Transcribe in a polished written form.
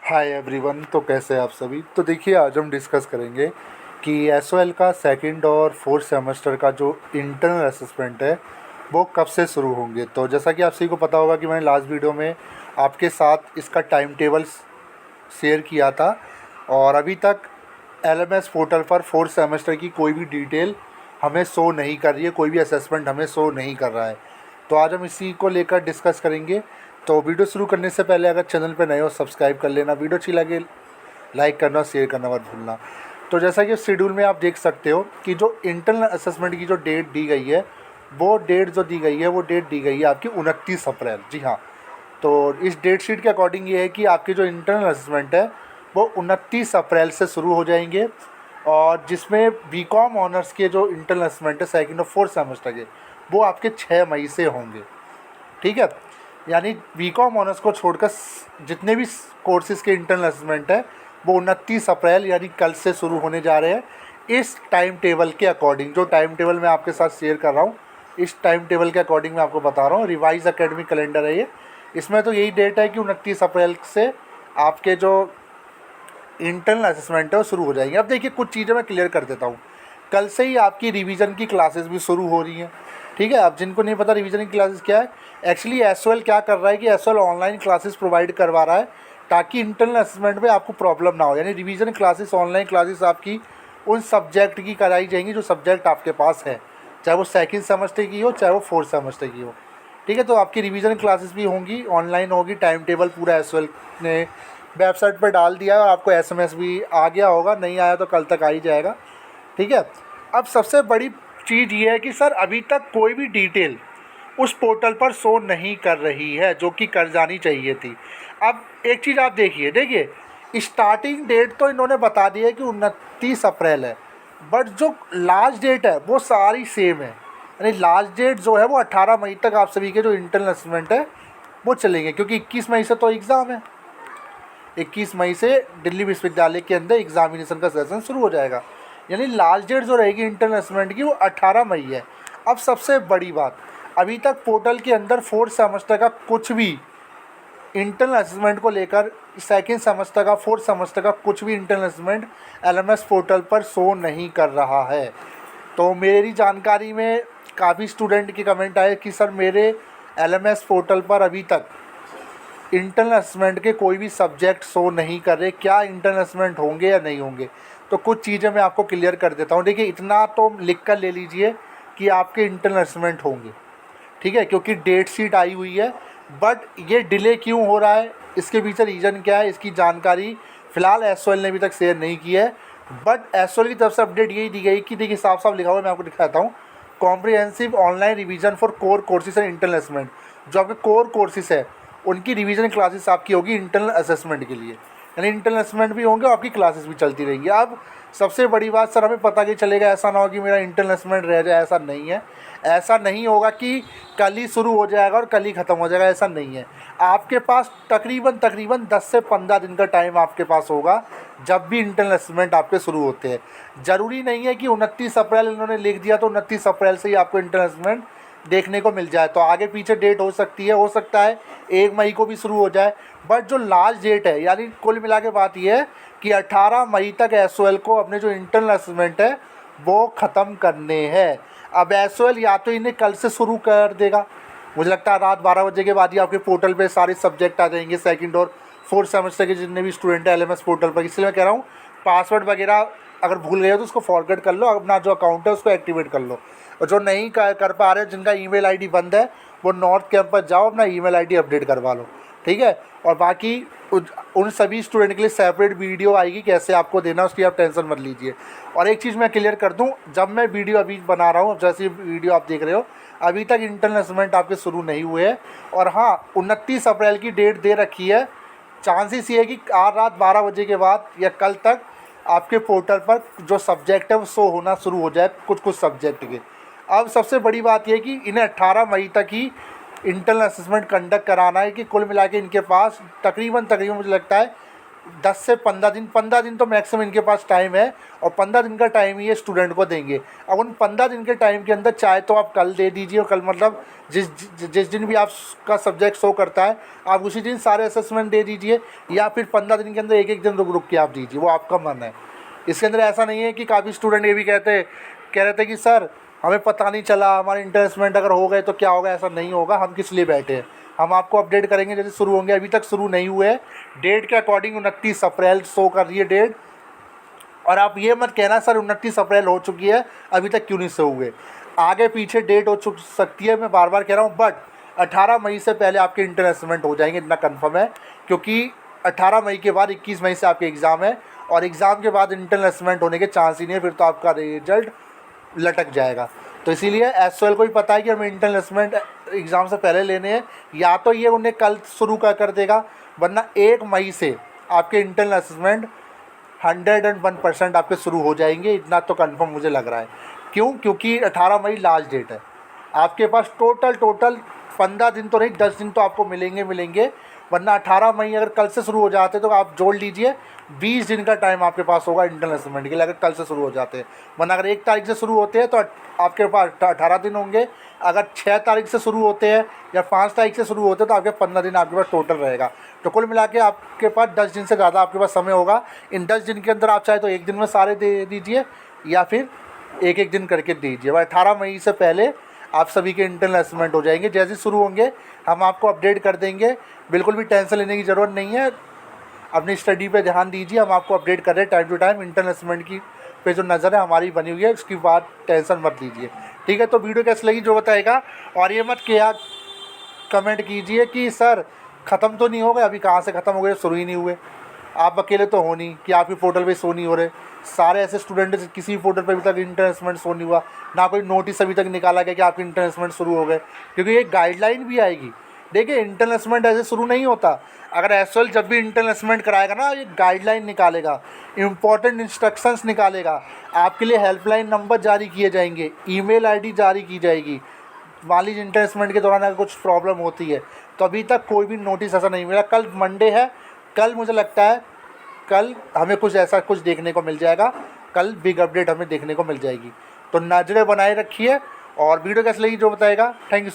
Hi everyone. तो कैसे हैं आप सभी। तो देखिए, आज हम डिस्कस करेंगे कि एसओएल का सेकंड और फोर्थ सेमेस्टर का जो इंटरनल असेसमेंट है वो कब से शुरू होंगे। तो जैसा कि आप सभी को पता होगा कि मैंने लास्ट वीडियो में आपके साथ इसका टाइम टेबल शेयर किया था और अभी तक एलएमएस पोर्टल पर फोर्थ सेमेस्टर की कोई भी डिटेल हमें शो नहीं कर रही है, कोई भी असेसमेंट हमें शो नहीं कर रहा है। तो आज हम इसी को लेकर डिस्कस करेंगे। तो वीडियो शुरू करने से पहले अगर चैनल पर नए हो सब्सक्राइब कर लेना, वीडियो अच्छी लगे लाइक करना, शेयर करना मत भूलना। तो जैसा कि शेड्यूल में आप देख सकते हो कि जो इंटरनल असेसमेंट की जो डेट दी गई है वो डेट दी गई है आपकी 29 अप्रैल। जी हाँ, तो इस डेट शीट के अकॉर्डिंग ये है कि आपके जो इंटरनल असेसमेंट है वो 29 अप्रैल से शुरू हो जाएंगे और जिसमें बीकॉम ऑनर्स के जो इंटरनल असेसमेंट है सेकंड और फोर्थ सेमेस्टर के वो आपके 6 मई से होंगे। ठीक है, यानी बीकॉम ऑनर्स को छोड़कर जितने भी कोर्सेज़ के इंटरनल असेसमेंट है वो 29 अप्रैल यानी कल से शुरू होने जा रहे हैं। इस टाइम टेबल के अकॉर्डिंग, जो टाइम टेबल मैं आपके साथ शेयर कर रहा हूँ, इस टाइम टेबल के अकॉर्डिंग मैं आपको बता रहा हूँ। रिवाइज एकेडमिक कैलेंडर है ये। इसमें तो यही डेट है कि 29 अप्रैल से आपके जो इंटरनल असेसमेंट है वो शुरू हो जाएंगे। अब देखिए, कुछ चीज़ें मैं क्लियर कर देता हूँ। कल से ही आपकी रिवीजन की क्लासेस भी शुरू हो रही हैं। ठीक है, अब जिनको नहीं पता रिवीजन की क्लासेस क्या है, एक्चुअली एसओएल क्या कर रहा है कि एसओएल ऑनलाइन क्लासेस प्रोवाइड करवा रहा है ताकि इंटरनल असेसमेंट में आपको प्रॉब्लम ना हो। यानी रिवीजन क्लासेस, ऑनलाइन क्लासेस आपकी उन सब्जेक्ट की कराई जाएंगी जो सब्जेक्ट आपके पास है, चाहे वो सेकेंड सेमेस्टर की हो चाहे वो फोर्थ सेमेस्टर की हो। ठीक है, तो आपकी रिवीजन क्लासेस भी होंगी, ऑनलाइन होगी। टाइम टेबल पूरा एसओएल ने वेबसाइट पर डाल दिया है और आपको एसएमएस भी आ गया होगा, नहीं आया तो कल तक आ ही जाएगा। ठीक है, अब सबसे बड़ी चीज़ ये है कि सर अभी तक कोई भी डिटेल उस पोर्टल पर शो नहीं कर रही है जो कि कर जानी चाहिए थी। अब एक चीज़ आप देखिए स्टार्टिंग डेट तो इन्होंने बता दी है कि 29 अप्रैल है, बट जो लास्ट डेट है वो सारी सेम है। यानी लास्ट डेट जो है वो 18 मई तक आप सभी के जो इंटरनल असेसमेंट है वो चलेंगे, क्योंकि 21 मई से तो एग्ज़ाम है। 21 मई से दिल्ली विश्वविद्यालय के अंदर एग्जामिनेशन का सेशन शुरू हो जाएगा। यानी लास्ट डेट जो रहेगी इंटरनल असेसमेंट की वो 18 मई है। अब सबसे बड़ी बात, अभी तक पोर्टल के अंदर फोर्थ सेमेस्टर का कुछ भी इंटरनल असेसमेंट को लेकर, सेकेंड सेमेस्टर का, फोर्थ सेमेस्टर का कुछ भी इंटरनल असेसमेंट एलएमएस पोर्टल पर शो नहीं कर रहा है। तो मेरी जानकारी में काफ़ी स्टूडेंट के कमेंट आए कि सर मेरे एलएमएस पोर्टल पर अभी तक इंटरनल असेसमेंट के कोई भी सब्जेक्ट शो नहीं कर रहे, क्या इंटरनल असेसमेंट होंगे या नहीं होंगे। तो कुछ चीज़ें मैं आपको क्लियर कर देता हूँ। देखिए, इतना तो लिख कर ले लीजिए कि आपके इंटरनल असेसमेंट होंगे। ठीक है, क्योंकि डेट शीट आई हुई है, बट ये डिले क्यों हो रहा है, इसके पीछे रीज़न क्या है, इसकी जानकारी फ़िलहाल एसओएल ने अभी तक शेयर नहीं की है। बट एसओएल की तरफ से अपडेट यही दी गई कि देखिए, साफ साफ लिखा हुआ है, मैं आपको दिखाता हूँ। Comprehensive online revision for core courses and internal assessment. जो आपके कोर कोर्सेज है उनकी रिवीजन क्लासेस आपकी होगी इंटरनल असेसमेंट के लिए। यानी इंटरनल असेसमेंट भी होंगे और आपकी क्लासेस भी चलती रहेंगी। अब सबसे बड़ी बात, सर हमें पता कि चलेगा, ऐसा ना हो कि मेरा इंटरनल असेसमेंट रह जाए, ऐसा नहीं है। ऐसा नहीं होगा कि कल ही शुरू हो जाएगा और कल ही ख़त्म हो जाएगा, ऐसा नहीं है। आपके पास तकरीबन 10 से 15 दिन का टाइम आपके पास होगा जब भी इंटरनल असेसमेंट आपके शुरू होते हैं। ज़रूरी नहीं है कि 29 अप्रैल इन्होंने लिख दिया तो 29 अप्रैल से ही आपको इंटरनल असेसमेंट देखने को मिल जाए। तो आगे पीछे डेट हो सकती है, हो सकता है 1 मई को भी शुरू हो जाए। बट जो लास्ट डेट है, यानी कुल मिला के बात यह है कि 18 मई तक एसओएल को अपने जो इंटरनल असेसमेंट है वो ख़त्म करने हैं। अब एसओएल या तो इन्हें कल से शुरू कर देगा, मुझे लगता है रात 12 बजे के बाद ही आपके पोर्टल पे सारे सब्जेक्ट आ जाएंगे सेकंड और फोर्थ सेमेस्टर के जितने भी स्टूडेंट हैं एलएमएस पोर्टल पर। इसलिए मैं कह रहा हूँ, पासवर्ड वगैरह अगर भूल गए हो तो उसको फॉरगेट कर लो, अपना जो अकाउंट है उसको एक्टिवेट कर लो। और जो नहीं कर पा रहे, जिनका ईमेल आईडी बंद है, वो नॉर्थ कैंपस जाओ, अपना ईमेल आईडी अपडेट करवा लो। ठीक है, और बाकी उन सभी स्टूडेंट के लिए सेपरेट वीडियो आएगी कैसे आपको देना, उसकी आप टेंशन मत लीजिए। और एक चीज़ मैं क्लियर कर दूं, जब मैं वीडियो अभी बना रहा हूं, जैसे वीडियो आप देख रहे हो, अभी तक इंटरनल असेसमेंट आपके शुरू नहीं हुए हैं। और हाँ, 29 अप्रैल की डेट दे रखी है। चांसेस ये है कि आज रात 12 बजे के बाद या कल तक आपके पोर्टल पर जो सब्जेक्ट है वो शो होना शुरू हो जाए, कुछ सब्जेक्ट के। अब सबसे बड़ी बात यह कि इन्हें 18 मई तक ही इंटरनल असेसमेंट कंडक्ट कराना है, कि कुल मिला के इनके पास तकरीबन मुझे लगता है 10 से 15 दिन तो मैक्सिमम इनके पास टाइम है, और 15 दिन का टाइम ये स्टूडेंट को देंगे। अब उन 15 दिन के टाइम के अंदर चाहे तो आप कल दे दीजिए, और कल मतलब जिस दिन भी आपका सब्जेक्ट शो करता है आप उसी दिन सारे असेसमेंट दे दीजिए, या फिर 15 दिन के अंदर एक एक दिन रुक रुक के आप दीजिए, वो आपका मन है। इसके अंदर ऐसा नहीं है कि काफ़ी स्टूडेंट ये भी कह रहे थे कि सर हमें पता नहीं चला, हमारे इंटरनेसमेंट अगर हो गए तो क्या होगा। ऐसा नहीं होगा, हम किस लिए बैठे हैं, हम आपको अपडेट करेंगे जैसे शुरू होंगे। अभी तक शुरू नहीं हुए हैं, डेट के अकॉर्डिंग 29 अप्रैल शो कर रही है डेट। और आप ये मत कहना सर 29 अप्रैल हो चुकी है अभी तक क्यों नहीं शो हुए, आगे पीछे डेट हो सकती है, मैं बार बार कह रहा हूँ। बट 18 मई से पहले आपके इंटरनेसमेंट हो जाएंगे, इतना कन्फर्म है, क्योंकि 18 मई के बाद 21 मई से आपके एग्ज़ाम है, और एग्ज़ाम के बाद इंटरनेसमेंट होने के चांस ही नहीं है, फिर तो आपका रिजल्ट लटक जाएगा। तो इसीलिए एसओएल को भी पता है कि हमें इंटरनेसमेंट एग्ज़ाम से पहले लेने हैं, या तो ये उन्हें कल शुरू कर देगा, वरना 1 मई से आपके इंटरनल असेसमेंट 101% आपके शुरू हो जाएंगे, इतना तो कंफर्म मुझे लग रहा है। क्यों? क्योंकि 18 मई लास्ट डेट है। आपके पास टोटल 15 दिन तो नहीं 10 दिन तो आपको मिलेंगे, वरना 18 मई अगर कल से शुरू हो जाते तो आप जोड़ लीजिए 20 दिन का टाइम आपके पास होगा इंटरनल असेसमेंट के लिए, अगर कल से शुरू हो जाते हैं। वरना अगर 1 तारीख से शुरू होते हैं तो आपके पास 18 दिन होंगे, अगर 6 तारीख से शुरू होते हैं या 5 तारीख से शुरू होते हैं तो आपके 15 दिन आपके पास टोटल रहेगा। तो कुल मिला के आपके पास 10 दिन से ज़्यादा आपके पास समय होगा। इन 10 दिन के अंदर आप चाहे तो एक दिन में सारे दे दीजिए, या फिर एक एक दिन करके दीजिए। वह 18 मई से पहले आप सभी के इंटरनल असेसमेंट हो जाएंगे। जैसे शुरू होंगे हम आपको अपडेट कर देंगे, बिल्कुल भी टेंशन लेने की ज़रूरत नहीं है। अपनी स्टडी पे ध्यान दीजिए, हम आपको अपडेट कर रहे हैं time to time. Internal assessment की पे जो नज़र है हमारी बनी हुई है, उसकी बात टेंशन मत लीजिए, ठीक है। तो वीडियो कैसी लगी जो बताएगा, और ये मत किया कमेंट कीजिए कि सर ख़त्म तो नहीं हो गए, अभी कहाँ से ख़त्म हो गए, शुरू ही नहीं हुए। आप अकेले तो हो नहीं कि आपके पोर्टल पे शो नहीं हो रहे, सारे ऐसे स्टूडेंट हैं किसी पोर्टल पे अभी तक इंटरनेसमेंट शो नहीं हुआ, ना कोई नोटिस अभी तक निकाला गया कि आपके इंटरनेसमेंट शुरू हो गए। क्योंकि ये गाइडलाइन भी आएगी। देखिए इंटरनेसमेंट ऐसे शुरू नहीं होता, अगर एसओएल जब भी इंटरनेसमेंट कराएगा ना, ये गाइडलाइन निकालेगा, इंपॉर्टेंट इंस्ट्रक्शंस निकालेगा, आपके लिए हेल्पलाइन नंबर जारी किए जाएंगे, ईमेल आईडी जारी की जाएगी। मान लीजिए इंटरनेसमेंट के दौरान अगर कुछ प्रॉब्लम होती है तो अभी तक कोई भी नोटिस ऐसा नहीं मिला। कल मंडे है, कल मुझे लगता है कल हमें कुछ ऐसा कुछ देखने को मिल जाएगा, कल बिग अपडेट हमें देखने को मिल जाएगी। तो नजरें बनाए रखिए, और वीडियो कैसे लगी जो बताएगा। Thank you so much.